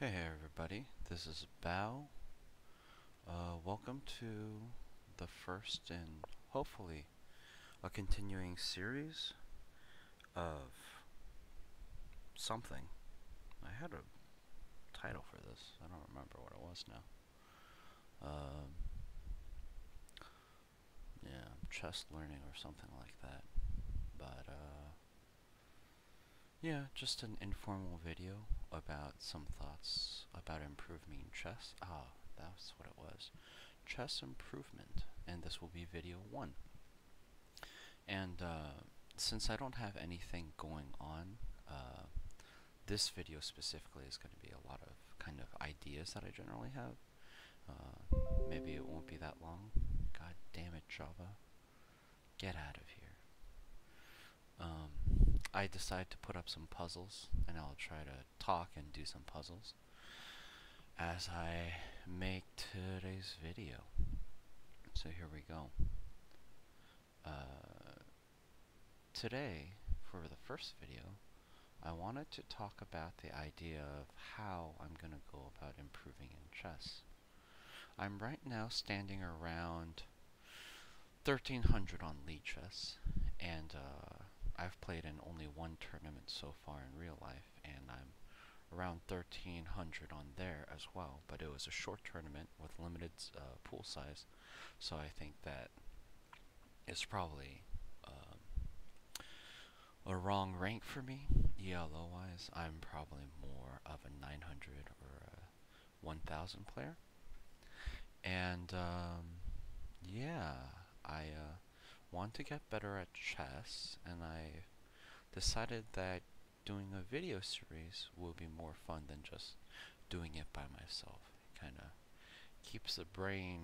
Hey everybody, this is Bao. Welcome to the first and hopefully a continuing series of something. I had a title for this, I don't remember what it was now. Yeah, chess learning or something like that. But yeah, just an informal video about some thoughts about improving chess. That's what it was. Chess improvement, and this will be video 1. And since I don't have anything going on, this video specifically is going to be a lot of kind of ideas that I generally have. Maybe it won't be that long. God damn it, Java. Get out of here. I decide to put up some puzzles, and I'll try to talk and do some puzzles as I make today's video. So here we go. Today, for the first video, I wanted to talk about the idea of how I'm going to go about improving in chess. I'm right now standing around 1300 on Lichess, and I've played in only one tournament so far in real life, and I'm around 1300 on there as well, but it was a short tournament with limited pool size, so I think that it's probably a wrong rank for me. ELO wise, I'm probably more of a 900 or a 1000 player. And yeah, I want to get better at chess, and I decided that doing a video series will be more fun than just doing it by myself. It kind of keeps the brain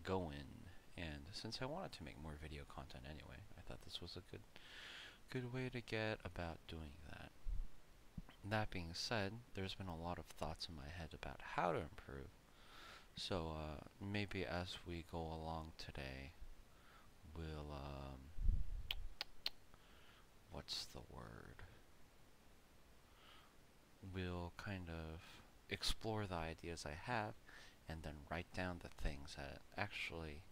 going, and since I wanted to make more video content anyway, I thought this was a good way to get about doing that. That being said, there's been a lot of thoughts in my head about how to improve. So maybe as we go along today, we'll what's the word? We'll kind of explore the ideas I have and then write down the things that actually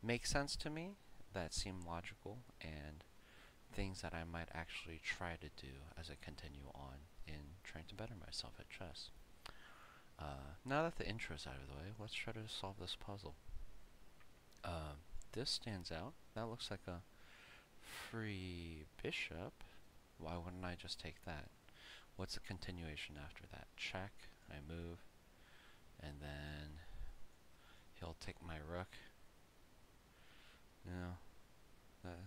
make sense to me, that seem logical, and things that I might actually try to do as I continue on in trying to better myself at chess. Now that the intro is out of the way, let's try to solve this puzzle. This stands out. That looks like a free bishop. Why wouldn't I just take that? What's the continuation after that? Check, I move, and then he'll take my rook.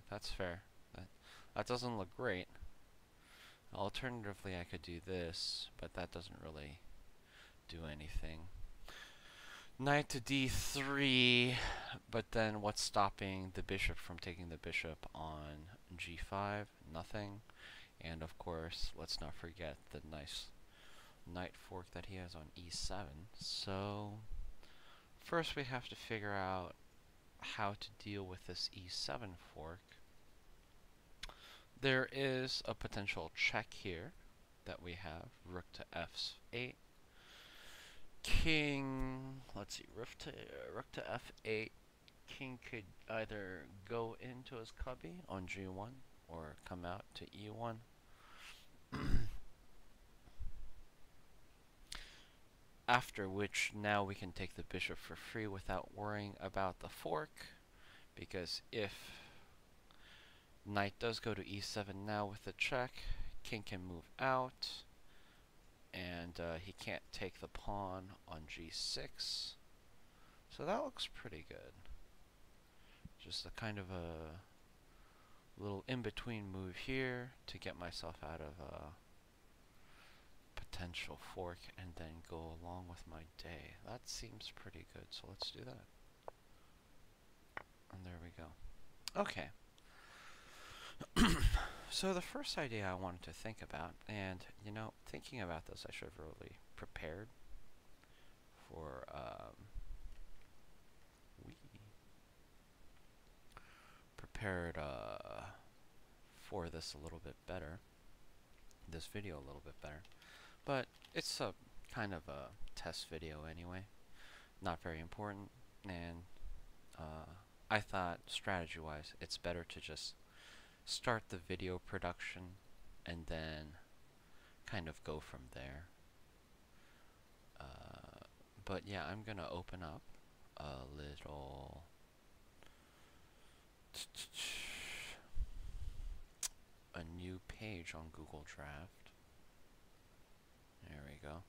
That's fair. That doesn't look great. Alternatively, I could do this, but that doesn't really do anything. Knight to d3, but then what's stopping the bishop from taking the bishop on g5? Nothing. And of course, let's not forget the nice knight fork that he has on e7. So first we have to figure out how to deal with this e7 fork. There is a potential check here that we have. Rook to f8. King, let's see, rook to f8. King could either go into his cubby on g1 or come out to e1. After which, now we can take the bishop for free without worrying about the fork, because if knight does go to e7 now with the check, king can move out, and he can't take the pawn on g6. So that looks pretty good. Just a kind of a little in-between move here to get myself out of a potential fork and then go along with my day. That seems pretty good, so let's do that. And there we go. Okay. So the first idea I wanted to think about, and you know, thinking about this, I should have really prepared for for this a little bit better, this video a little bit better. But it's kind of a test video anyway. Not very important, and I thought strategy-wise, it's better to just start the video production and then kind of go from there. But yeah, I'm gonna open up a little a new page on Google Draft. There we go.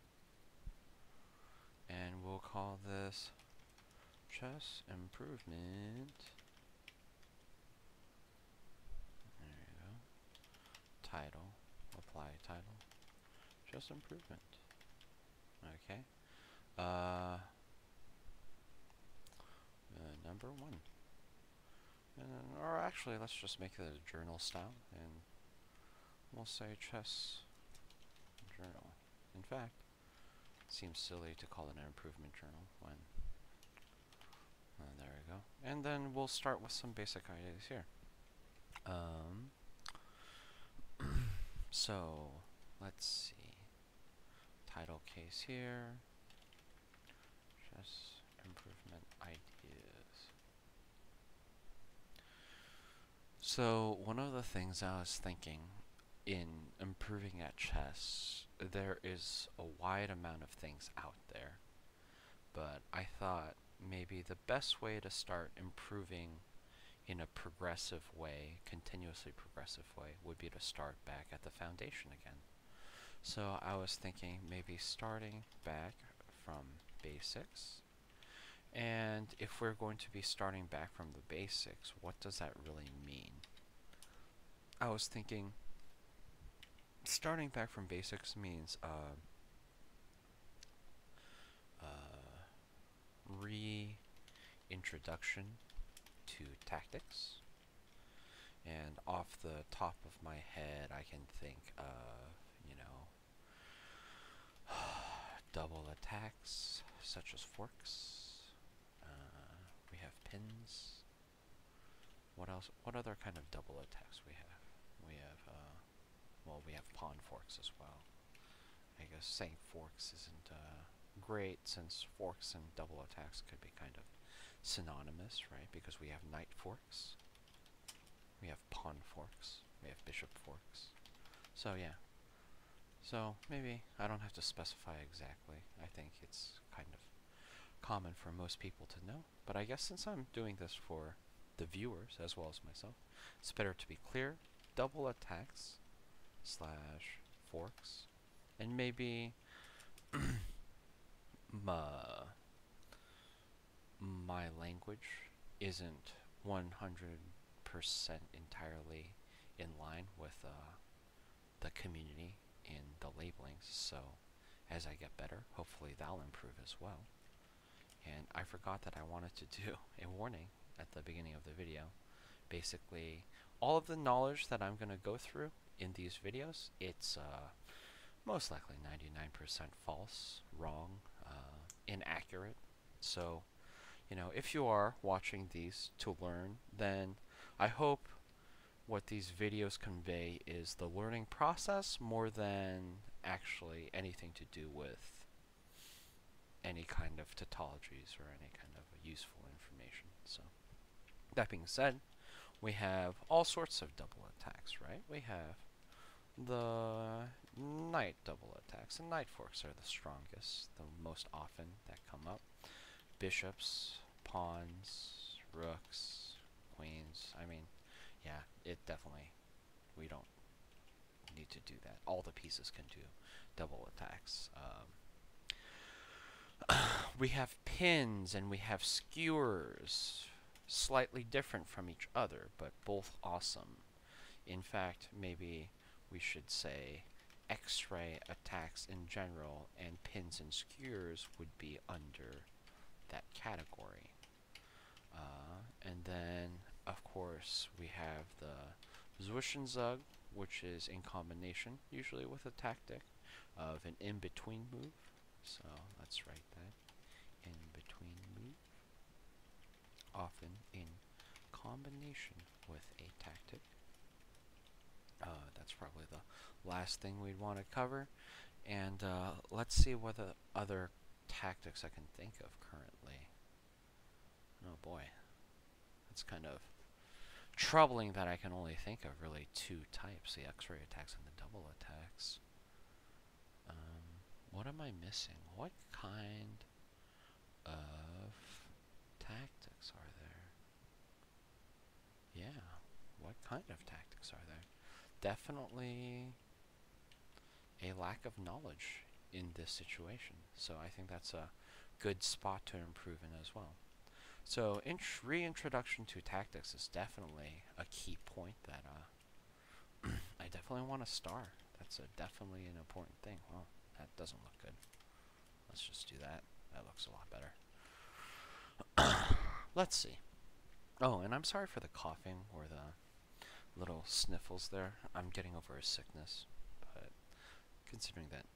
And we'll call this Chess Improvement. There you go. Title. Apply title. Chess Improvement. Okay. Number 1. Or actually, let's just make it a journal style, and we'll say Chess Journal. In fact, it seems silly to call it an improvement journal when... there we go. And then we'll start with some basic ideas here. So, let's see. Title case here. Chess improvement ideas. So, one of the things I was thinking in improving at chess, there is a wide amount of things out there, but I thought maybe the best way to start improving in a progressive way, continuously progressive way, would be to start back at the foundation again. So I was thinking maybe starting back from basics. And if we're going to be starting back from the basics, what does that really mean? I was thinking starting back from basics means reintroduction to tactics. And off the top of my head, I can think of, you know, double attacks, such as forks. We have pins. What else? What other kind of double attacks we have? We have, well, we have pawn forks as well. I guess saying forks isn't great, since forks and double attacks could be kind of synonymous, right? Because we have knight forks, we have pawn forks, we have bishop forks. So yeah. So maybe I don't have to specify exactly. I think it's kind of common for most people to know. But I guess since I'm doing this for the viewers as well as myself, it's better to be clear. Double attacks slash forks. And maybe my language isn't 100% entirely in line with the community in the labelings, so as I get better, hopefully that'll improve as well. And I forgot that I wanted to do a warning at the beginning of the video. Basically, all of the knowledge that I'm going to go through in these videos, it's most likely 99% false, wrong, inaccurate. So, you know, if you are watching these to learn, then I hope what these videos convey is the learning process more than actually anything to do with any kind of tautologies or any kind of useful information. So, that being said, we have all sorts of double attacks, right? We have the knight double attacks, and knight forks are the strongest, the most often that come up. Bishops, pawns, rooks, queens. I mean, yeah, it definitely, we don't need to do that. All the pieces can do double attacks. We have pins and we have skewers, slightly different from each other, but both awesome. In fact, maybe we should say X-ray attacks in general, and pins and skewers would be under that category. And then, of course, we have the Zwischenzug, which is in combination, usually with a tactic of an in-between move. So let's write that. In-between move. Often in combination with a tactic. That's probably the last thing we'd want to cover. And let's see what the other tactics I can think of currently. Oh boy, it's kind of troubling that I can only think of really two types, the X-ray attacks and the double attacks. What am I missing? What kind of tactics are there? Yeah, what kind of tactics are there? Definitely a lack of knowledge in this situation. So I think that's a good spot to improve in as well. So reintroduction to tactics is definitely a key point that I definitely want to star. That's definitely an important thing. Well, that doesn't look good. Let's just do that. That looks a lot better. Let's see. Oh, and I'm sorry for the coughing or the little sniffles there. I'm getting over a sickness, but considering that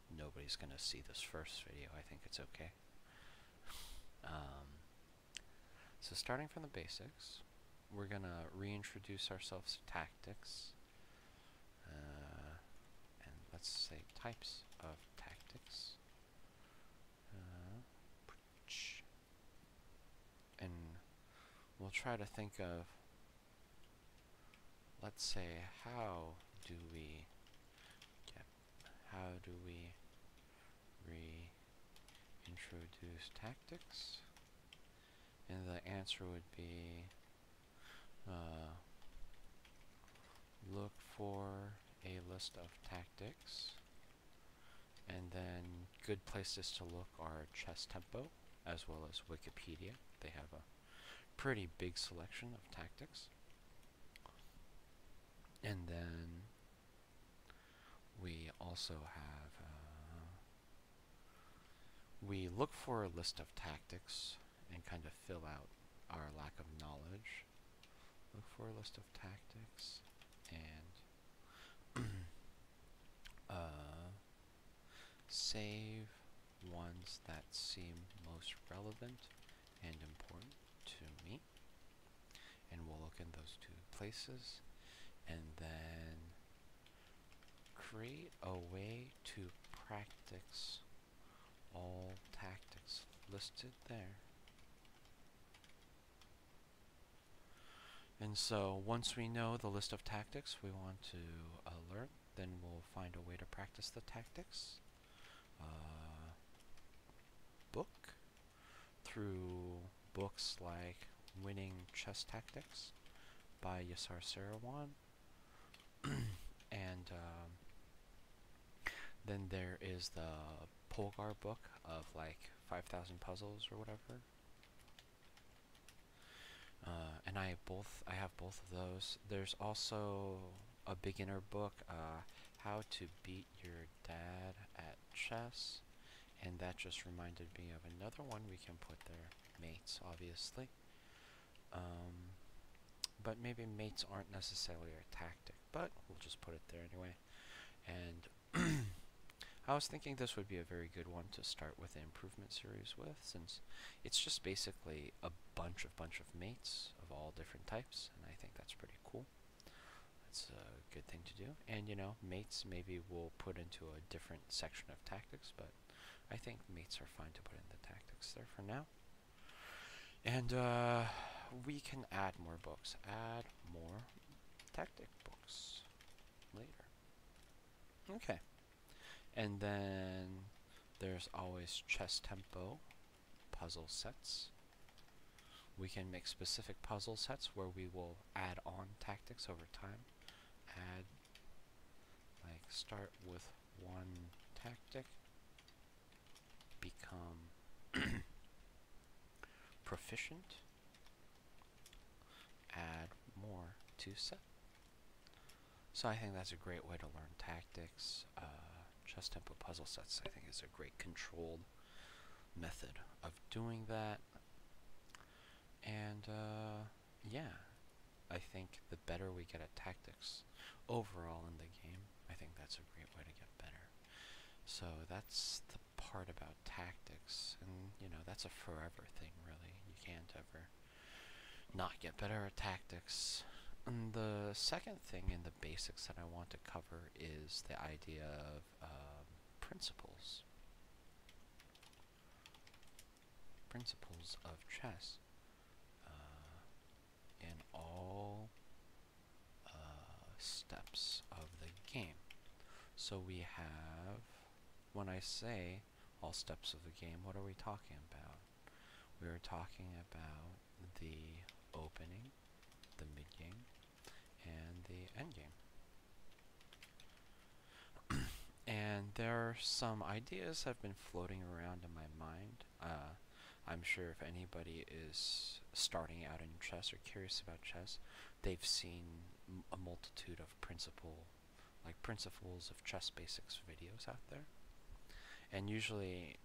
nobody's gonna see this first video, I think it's okay. So starting from the basics, we're gonna reintroduce ourselves to tactics, and let's say types of tactics. And we'll try to think of, let's say, how do we reintroduce tactics? And the answer would be look for a list of tactics, and then good places to look are Chess Tempo as well as Wikipedia. They have a pretty big selection of tactics. And then we also have we look for a list of tactics and kind of fill out our lack of knowledge. Look for a list of tactics and save ones that seem most relevant and important to me. And we'll look in those two places and then create a way to practice all tactics listed there. And so once we know the list of tactics we want to learn, then we'll find a way to practice the tactics. Book through books like Winning Chess Tactics by Yasar Seirawan. And then there is the Polgar book of like 5,000 puzzles or whatever. And I have both of those. There's also a beginner book, How to Beat Your Dad at Chess, and that just reminded me of another one we can put there, Mates, obviously. But maybe mates aren't necessarily a tactic, but we'll just put it there anyway. And I was thinking this would be a very good one to start with the improvement series with, since it's just basically a bunch of mates of all different types, and I think that's pretty cool. That's a good thing to do. And you know, mates maybe we'll put into a different section of tactics, but I think mates are fine to put in the tactics there for now. And we can add more books. Add more tactic books later. Okay. And then there's always Chess Tempo puzzle sets. We can make specific puzzle sets where we will add on tactics over time. Add, like, start with one tactic, become proficient, add more to set. So I think that's a great way to learn tactics. Chess Tempo puzzle sets, I think, is a great controlled method of doing that. And yeah, I think the better we get at tactics overall in the game, I think that's a great way to get better. So that's the part about tactics, and you know, that's a forever thing, really. You can't ever not get better at tactics. And the second thing in the basics that I want to cover is the idea of principles. Principles of chess in all steps of the game. So we have, when I say all steps of the game, what are we talking about? We are talking about the opening, the mid-game, and the endgame. And there are some ideas have been floating around in my mind. I'm sure if anybody is starting out in chess or curious about chess, they've seen a multitude of principles of chess basics videos out there. And usually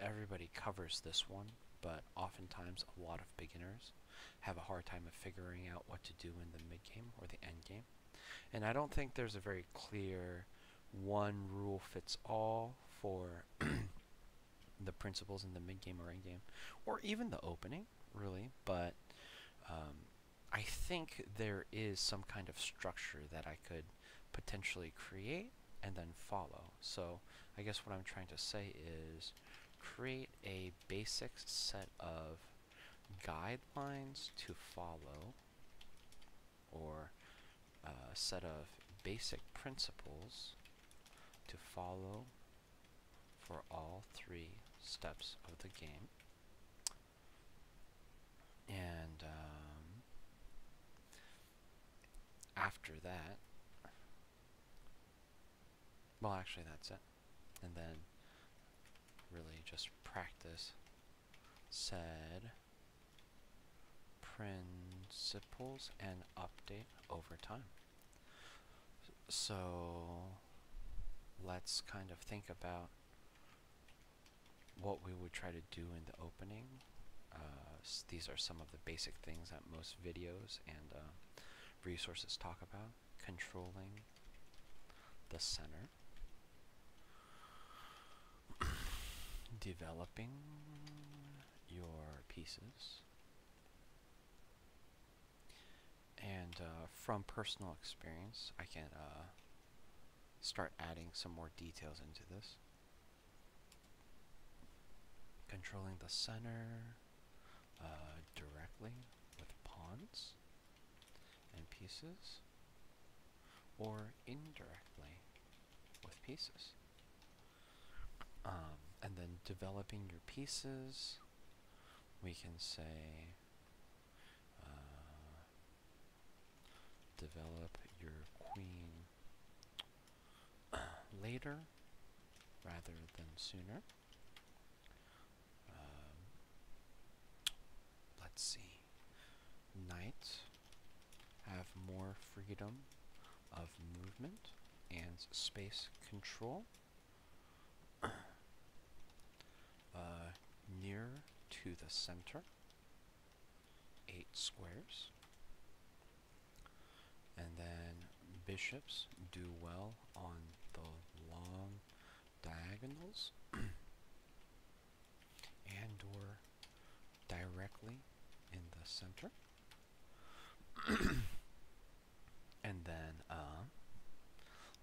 everybody covers this one, but oftentimes a lot of beginners have a hard time of figuring out what to do in the mid-game or the end-game. And I don't think there's a very clear one rule fits all for the principles in the mid-game or end-game, or even the opening, really, but I think there is some kind of structure that I could potentially create and then follow. So I guess what I'm trying to say is create a basic set of guidelines to follow, or a set of basic principles to follow for all 3 steps of the game. And after that, well, actually that's it. And then really just practice said principles and update over time. So let's kind of think about what we would try to do in the opening. These are some of the basic things that most videos and resources talk about. Controlling the center, developing your pieces, and from personal experience, I can start adding some more details into this. Controlling the center directly with pawns and pieces, or indirectly with pieces. And then developing your pieces, we can say develop your queen later rather than sooner. Let's see. Knights have more freedom of movement and space control near to the center, 8 squares. And then bishops do well on the long diagonals and or directly in the center. And then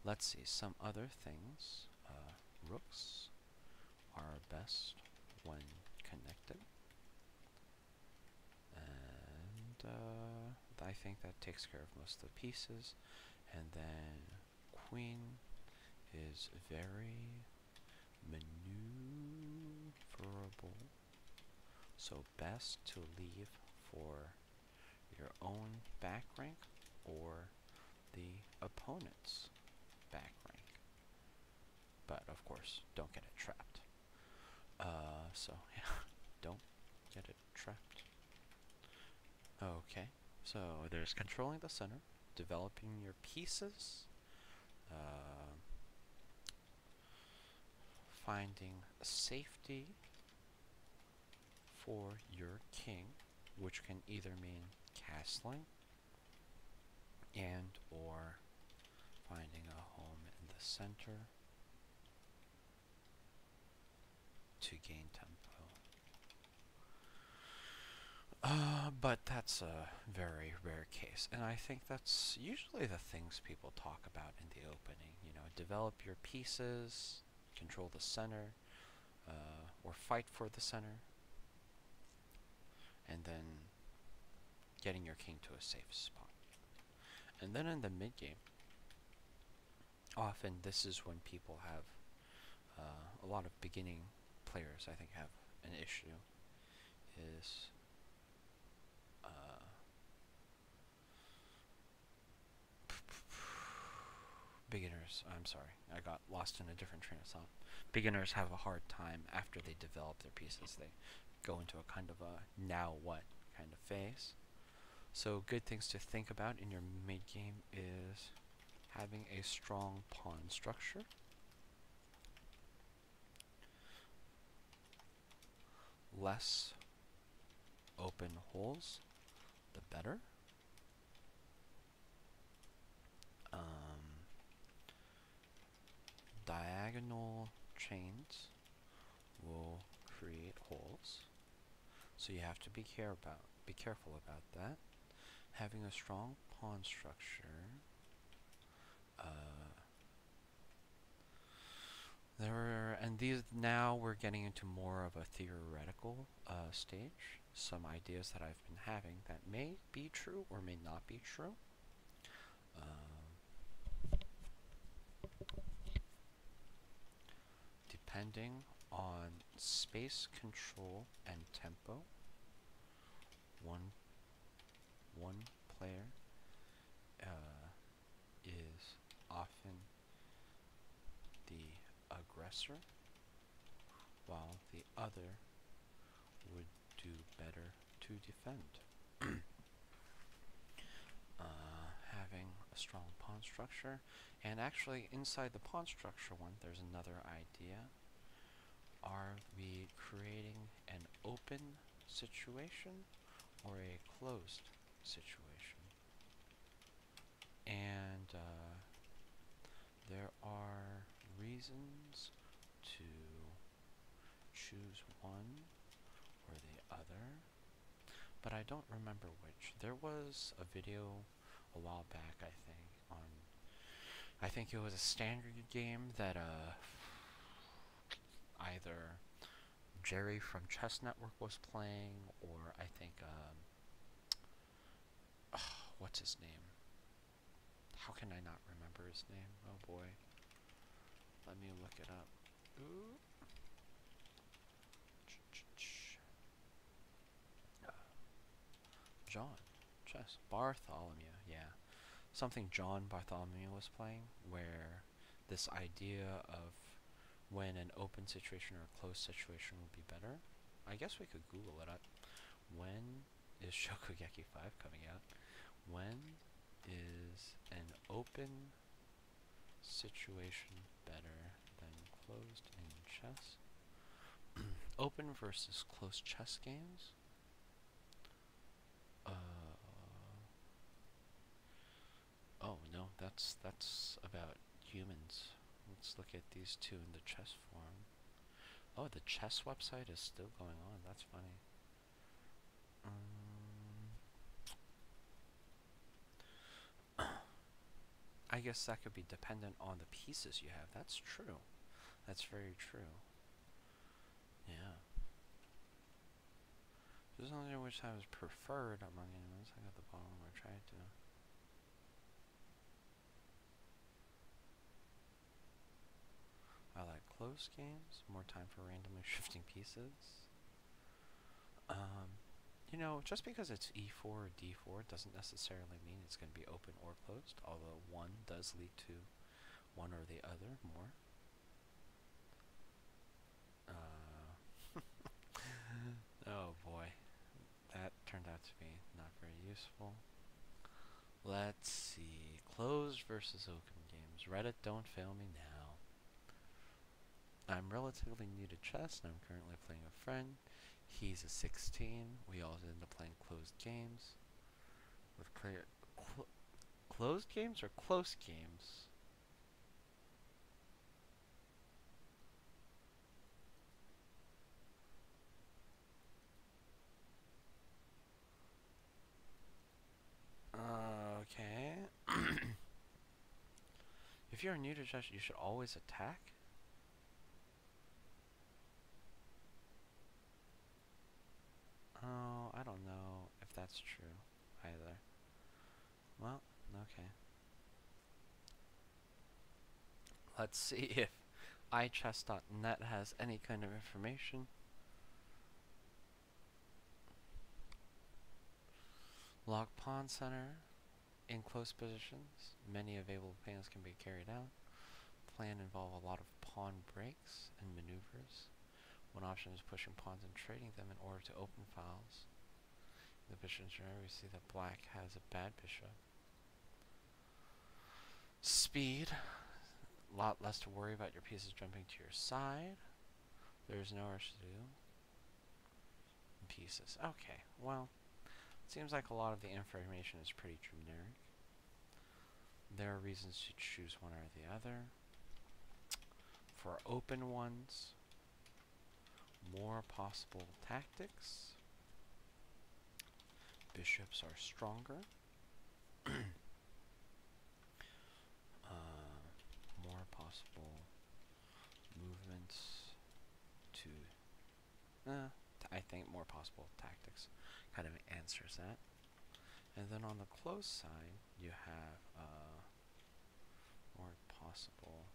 let's see some other things. Rooks are best when connected, and I think that takes care of most of the pieces. And then queen is very maneuverable, so best to leave for your own back rank or the opponent's back rank. But of course, don't get it trapped. So yeah, don't get it trapped. Okay, so there's controlling the center, developing your pieces, finding safety for your king, which can either mean castling and or finding a home in the center to gain tempo. But that's a very rare case, and I think that's usually the things people talk about in the opening. You know, develop your pieces, control the center, or fight for the center, and then getting your king to a safe spot. And then in the mid game, often this is when people have a lot of beginning players. I think have an issue is beginners. I'm sorry, I got lost in a different train of thought. Beginners have a hard time after they develop their pieces. They go into a kind of a now what kind of phase. So good things to think about in your mid game is having a strong pawn structure, less open holes, the better. Diagonal chains will create holes, so you have to be careful about that. Having a strong pawn structure. And these now we're getting into more of a theoretical stage. Some ideas that I've been having that may be true or may not be true. Depending on space control and tempo, one player is often the aggressor, while the other would do better to defend. Having a strong pawn structure, and actually inside the pawn structure one, there's another idea. Are we creating an open situation or a closed situation? And there are reasons to choose one or the other, but I don't remember which. There was a video a while back, I think it was a standard game that either Jerry from Chess Network was playing, or I think what's his name? How can I not remember his name? Oh boy. Let me look it up. Ooh. John. Chess. Bartholomew. Yeah. Something John Bartholomew was playing, where this idea of when an open situation or a closed situation would be better. I guess we could Google it up. When is Shokugeki 5 coming out? When is an open situation better than closed in chess? Open versus closed chess games? Oh no, that's about humans. Let's look at these two in the chess forum. Oh, the chess website is still going on. That's funny. I guess that could be dependent on the pieces you have. That's true. That's very true. Yeah. Just wondering which I was preferred among animals. I got the bottom where I tried to. I like close games, more time for randomly shifting pieces. You know, just because it's E4 or D4 doesn't necessarily mean it's going to be open or closed, although one does lead to one or the other more. Oh boy, that turned out to be not very useful. Let's see, closed versus open games. Reddit, don't fail me now. I'm relatively new to chess, and I'm currently playing a friend. He's a 16. We all end up playing closed games. With closed games or close games? If you're new to chess, you should always attack? Oh, I don't know if that's true either. Well, okay. Let's see if iChess.net has any kind of information. Log Pawn Center. In close positions, many available plans can be carried out. Plan involve a lot of pawn breaks and maneuvers. One option is pushing pawns and trading them in order to open files. In the bishop we see that black has a bad bishop. Speed. A lot less to worry about your pieces jumping to your side. There's no rush to do. Pieces. Okay, well, it seems like a lot of the information is pretty generic. There are reasons to choose one or the other. For open ones, more possible tactics. Bishops are stronger. More possible movements to... I think more possible tactics kind of answers that. And then on the close side, you have more possible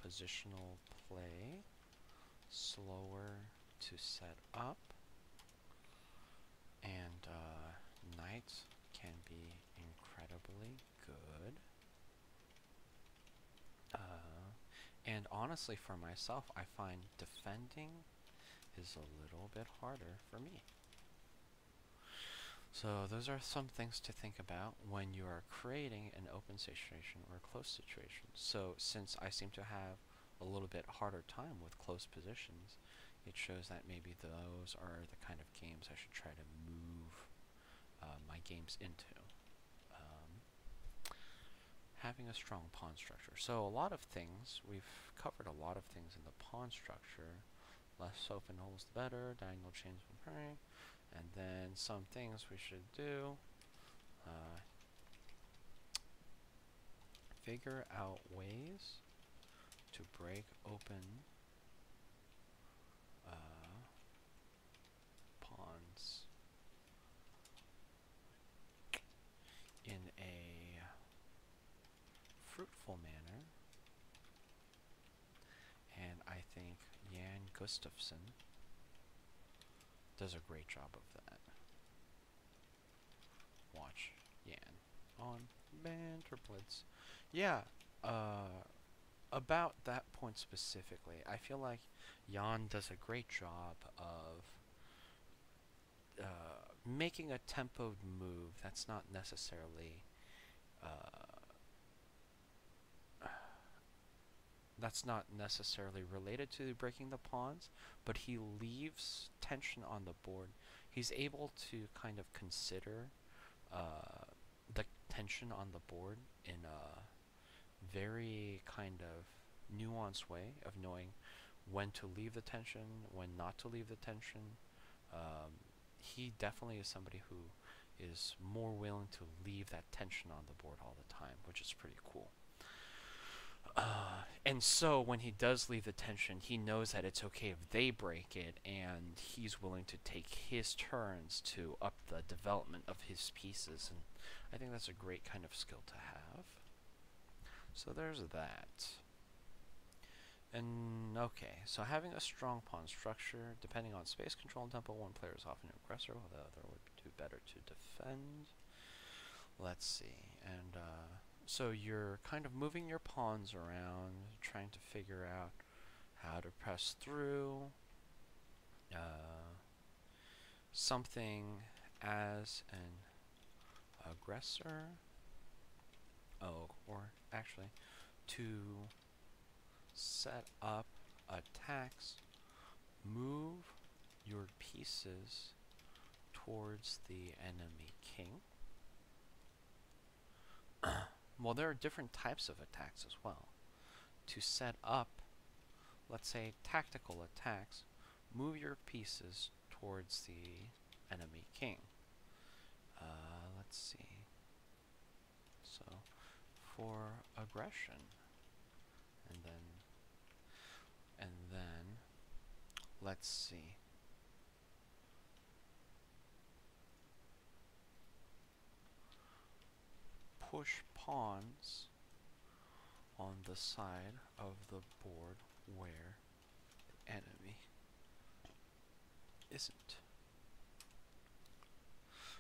positional play, slower to set up, and knights can be incredibly good. And honestly, for myself, I find defending is a little bit harder for me. So those are some things to think about when you are creating an open situation or a close situation. So since I seem to have a little bit harder time with close positions, it shows that maybe those are the kind of games I should try to move my games into. Having a strong pawn structure. So a lot of things, we've covered a lot of things in the pawn structure. Less open holes the better, diagonal chains when praying. And then some things we should do. Figure out ways to break open pawns in a fruitful manner. And I think Jan Gustafsson does a great job of that. Watch Jan on Banterblitz. Yeah, about that point specifically, I feel like Jan does a great job of making a tempoed move that's not necessarily related to breaking the pawns, but he leaves tension on the board. He's able to kind of consider the tension on the board in a very kind of nuanced way of knowing when to leave the tension, when not to leave the tension. He definitely is somebody who is more willing to leave that tension on the board all the time, which is pretty cool. And so when he does leave the tension, he knows that it's okay if they break it, and he's willing to take his turns to up the development of his pieces, and I think that's a great kind of skill to have. So there's that. And okay, so having a strong pawn structure, depending on space control and tempo, one player is often an aggressor, while the other would do better to defend. Let's see, and so you're kind of moving your pawns around, trying to figure out how to press through something as an aggressor. Oh, or actually, to set up attacks, move your pieces towards the enemy king. Well, there are different types of attacks as well. To set up, let's say, tactical attacks, move your pieces towards the enemy king. for aggression. And then let's see. Push pawns on the side of the board where the enemy isn't.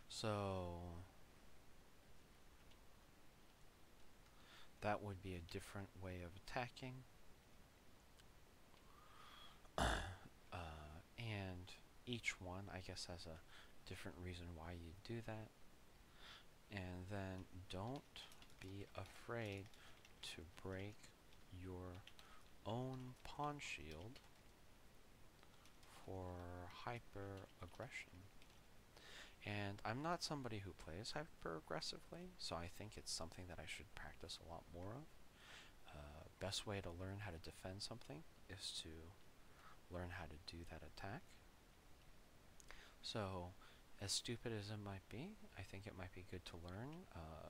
So that would be a different way of attacking. And each one, I guess, has a different reason why you do that. And then don't be afraid to break your own pawn shield for hyper aggression. And I'm not somebody who plays hyper aggressively, so I think it's something that I should practice a lot more of. Best way to learn how to defend something is to learn how to do that attack. So, as stupid as it might be, I think it might be good to learn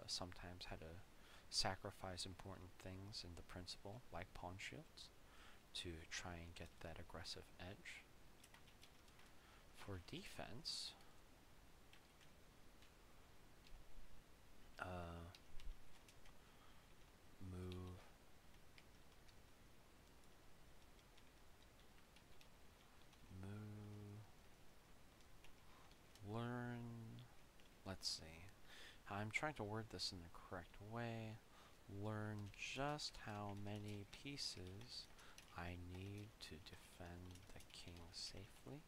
sometimes how to sacrifice important things in the principle, like pawn shields, to try and get that aggressive edge. For defense, move, learn, let's see, I'm trying to word this in the correct way. Learn just how many pieces I need to defend the king safely,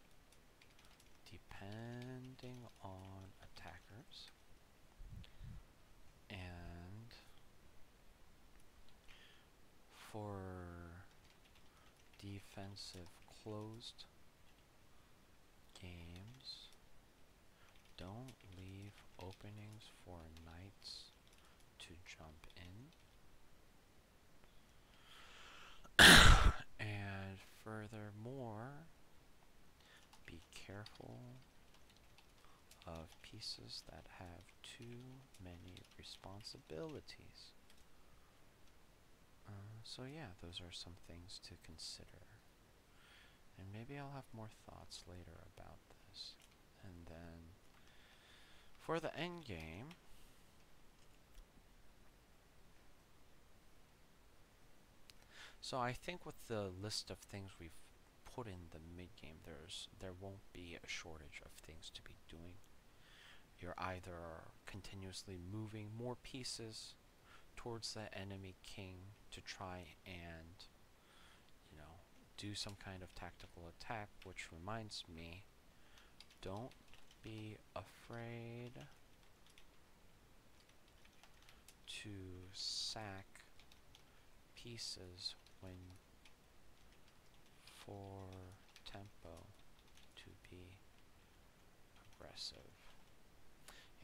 depending on attackers. And for defensive closed games, don't leave openings for knights to jump in. And furthermore, be careful of pieces that have too many responsibilities. So yeah, those are some things to consider. And maybe I'll have more thoughts later about this. And then for the end game, so I think with the list of things we've put in the mid-game, there won't be a shortage of things to be doing. You're either continuously moving more pieces towards the enemy king to try and, you know, do some kind of tactical attack, which reminds me, don't be afraid to sack pieces when for tempo to be aggressive.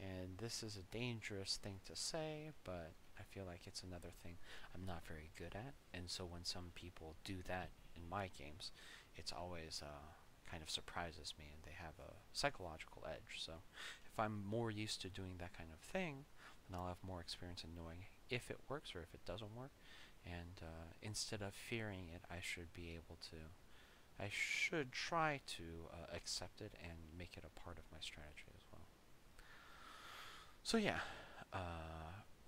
And this is a dangerous thing to say, but I feel like it's another thing I'm not very good at. And so when some people do that in my games, it's always kind of surprises me, and they have a psychological edge. So if I'm more used to doing that kind of thing, then I'll have more experience in knowing if it works or if it doesn't work. And instead of fearing it, I should try to accept it and make it a part of my strategy as well. So yeah,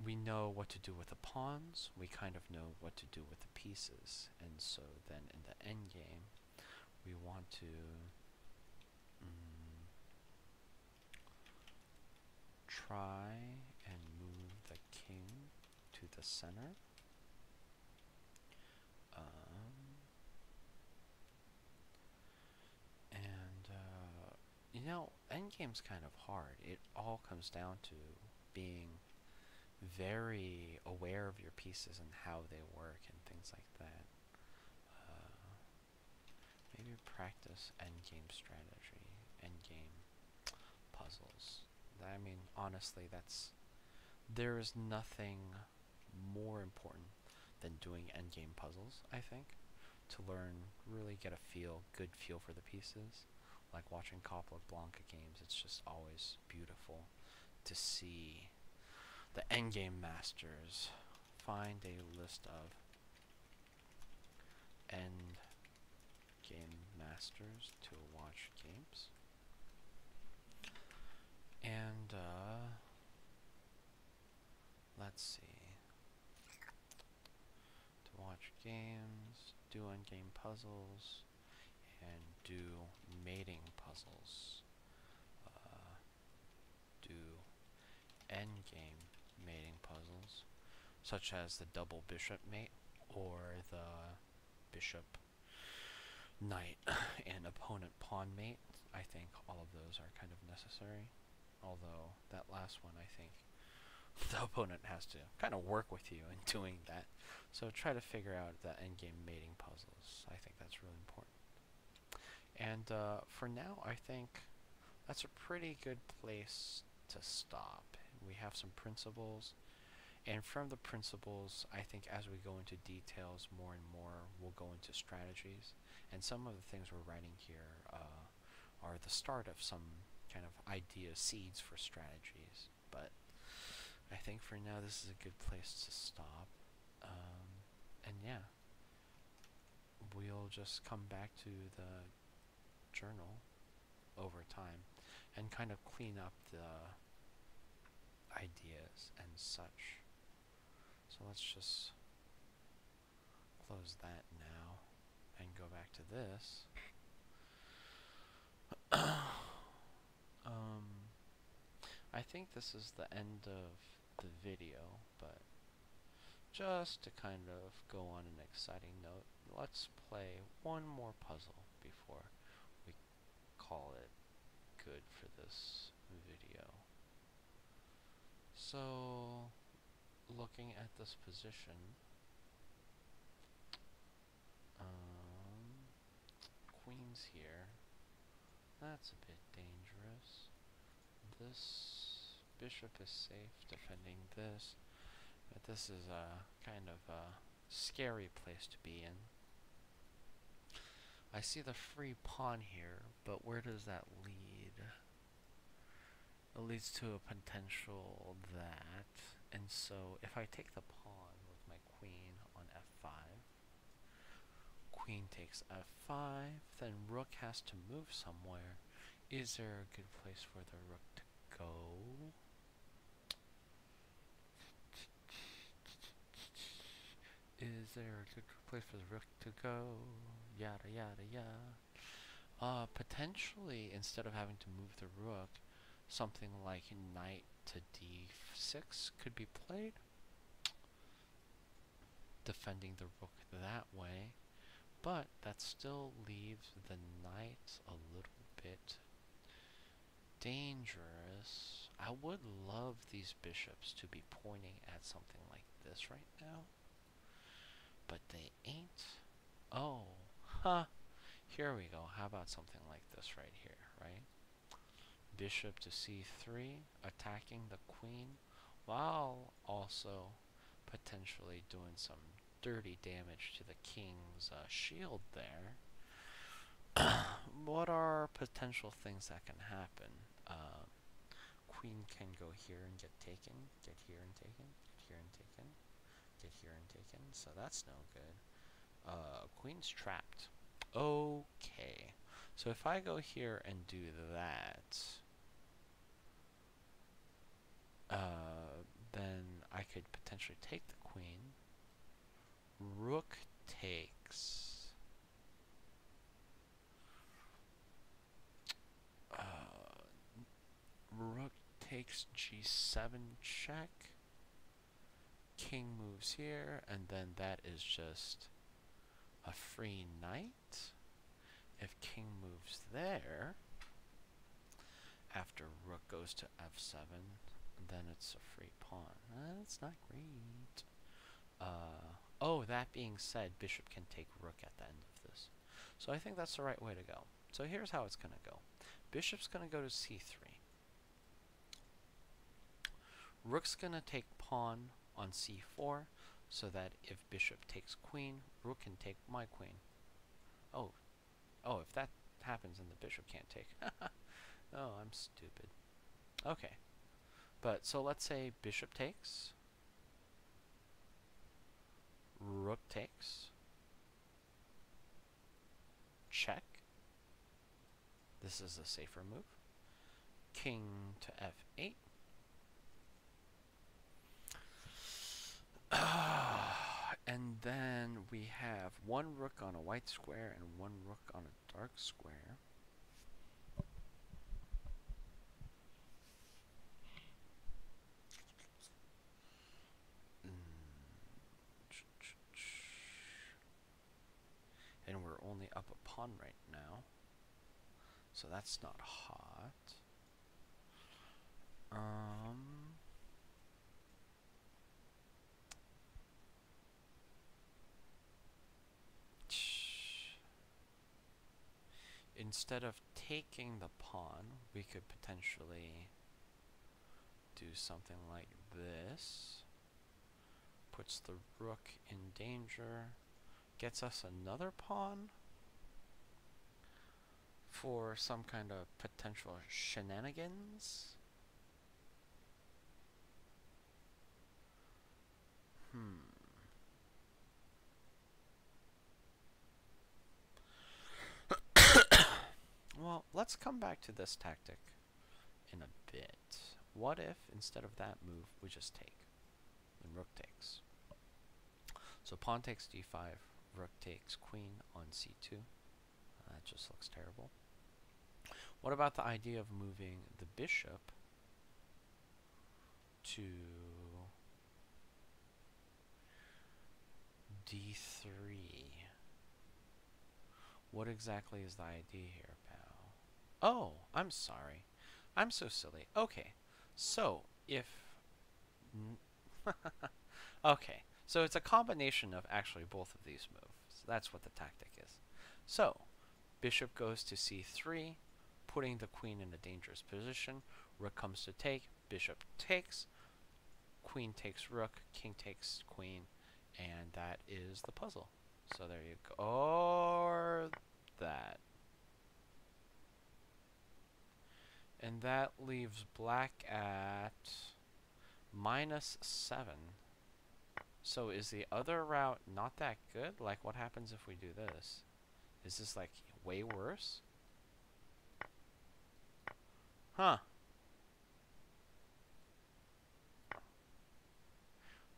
we know what to do with the pawns, we kind of know what to do with the pieces, and so then in the end game, we want to try and move the king to the center. You know, endgame's kind of hard. It all comes down to being very aware of your pieces and how they work and things like that. Maybe practice endgame strategy, endgame puzzles. I mean, honestly, there is nothing more important than doing endgame puzzles, I think, to learn, really get a good feel for the pieces. Like watching Capablanca games, it's just always beautiful to see the endgame masters find a list of end game masters to watch games. And let's see. To watch games, do endgame puzzles, and do mating puzzles. Do endgame mating puzzles, such as the double bishop mate or the bishop knight and opponent pawn mate. I think all of those are kind of necessary, although that last one, I think the opponent has to kind of work with you in doing that. So try to figure out the endgame mating puzzles. I think that's really important. And for now, I think that's a pretty good place to stop. We have some principles, and from the principles, I think as we go into details more and more, we'll go into strategies. And some of the things we're writing here are the start of some kind of idea seeds for strategies. But I think for now, this is a good place to stop. And yeah, we'll just come back to the journal over time and kind of clean up the ideas and such. So let's just close that now and go back to this. I think this is the end of the video, but just to kind of go on an exciting note, let's play one more puzzle before we call it good for this video. So, looking at this position, queen's here. That's a bit dangerous. This bishop is safe defending this, but this is a kind of a scary place to be in. I see the free pawn here, but where does that lead? It leads to a potential that, and so if I take the pawn with my queen on f5, queen takes f5, then rook has to move somewhere. Is there a good place for the rook to go? Is there a good place for the rook to go? Yada yada yada. Potentially, instead of having to move the rook, something like knight to d6 could be played, defending the rook that way, but that still leaves the knight a little bit dangerous. I would love these bishops to be pointing at something like this right now, but they ain't. Oh, huh. Here we go. How about something like this right here, right? Bishop to c3, attacking the queen, while also potentially doing some dirty damage to the king's shield there. What are potential things that can happen? Queen can go here and get taken, get here and taken, get here and taken, get here and taken, so that's no good. Queen's trapped. Okay, so if I go here and do that, then I could potentially take the queen. Rook takes. Rook takes g7 check. King moves here, and then that is just a free knight. If king moves there, after rook goes to f7, then it's a free pawn. That's not great. Oh, that being said, bishop can take rook at the end of this. So I think that's the right way to go. So here's how it's going to go. Bishop's going to go to c3. Rook's going to take pawn on c4, so that if bishop takes queen, rook can take my queen. Oh, if that happens, then the bishop can't take. Oh, I'm stupid. Okay. But, so let's say bishop takes. Rook takes. Check. This is a safer move. King to f8. And then we have one rook on a white square and one rook on a dark square. And we're only up a pawn right now, so that's not hot. Instead of taking the pawn, we could potentially do something like this. Puts the rook in danger, gets us another pawn for some kind of potential shenanigans. Well, let's come back to this tactic in a bit. What if, instead of that move, we just take? And rook takes. So pawn takes d5, rook takes queen on c2. That just looks terrible. What about the idea of moving the bishop to d3? What exactly is the idea here, pal? Oh, I'm sorry. I'm so silly. Okay, so if... okay, so it's a combination of actually both of these moves. That's what the tactic is. So, bishop goes to c3, putting the queen in a dangerous position. Rook comes to take, bishop takes, queen takes rook, king takes queen, and that is the puzzle. So there you go. Or that. And that leaves black at -7. So is the other route not that good? Like, what happens if we do this? Is this, like, way worse? Huh.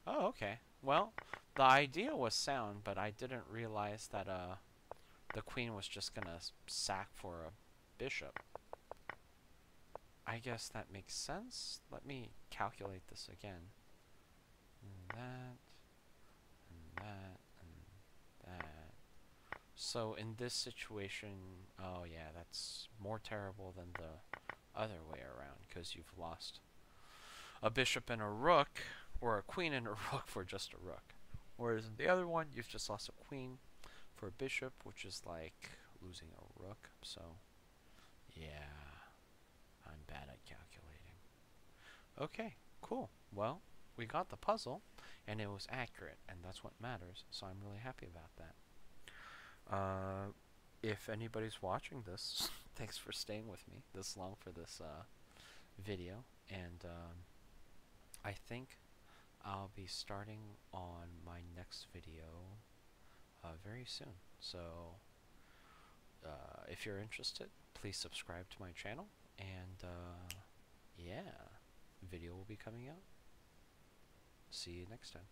Oh, okay. Well, the idea was sound, but I didn't realize that the queen was just gonna sack for a bishop. I guess that makes sense. Let me calculate this again. And that, and that, and that. So in this situation, oh yeah, that's more terrible than the other way around, because you've lost a bishop and a rook, or a queen and a rook for just a rook. Whereas in the other one, you've just lost a queen for a bishop, which is like losing a rook. So, yeah, I'm bad at calculating. Okay, cool. Well, we got the puzzle, and it was accurate, and that's what matters, so I'm really happy about that. If anybody's watching this, thanks for staying with me this long for this video, and I think I'll be starting on my next video very soon. So if you're interested, please subscribe to my channel, and yeah, video will be coming out. See you next time.